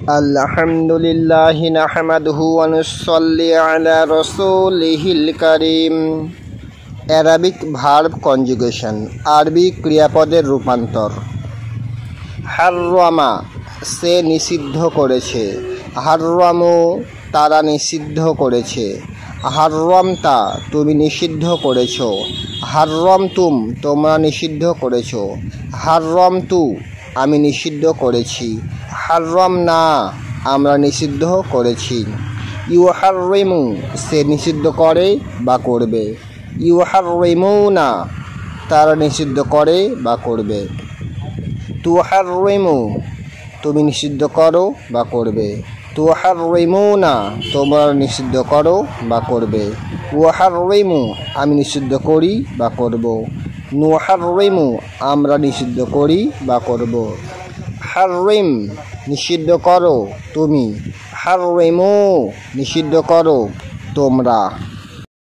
আলহামদুলিল্লাহি নাহমাদুহু ওয়া নুসাল্লি আলা রাসূলিহিল কারীম। অ্যারাবিক ভার্ব কনজুগেশন, আরবি ক্রিয়াপদের রূপান্তর। হাররামা, সে নিষিদ্ধ করেছে। হাররামু, তারা নিষিদ্ধ করেছে। হাররামতা, তুমি নিষিদ্ধ করেছো। হাররামতুম, তোমরা নিষিদ্ধ করেছো। হাররামতু, আমি নিষিদ্ধ করেছি। হাররামনা, আমরা নিষিদ্ধ করেছি। ইউহাররিমু, সে নিষিদ্ধ করে বা করবে। ইউহাররিমুনা, তারা নিষিদ্ধ করে বা করবে। তুহাররিমু, তুমি নিষিদ্ধ করো বা করবে। তুহাররিমুনা, তোমরা নিষিদ্ধ করো বা করবে। উহাররিমু, আমি নিষিদ্ধ করি বা করব। নুহাররিমু, আমরা নিষিদ্ধ করি বা করব। হাররিম, নিষিদ্ধ করো তুমি। হাররিমু, নিষিদ্ধ করো তোমরা।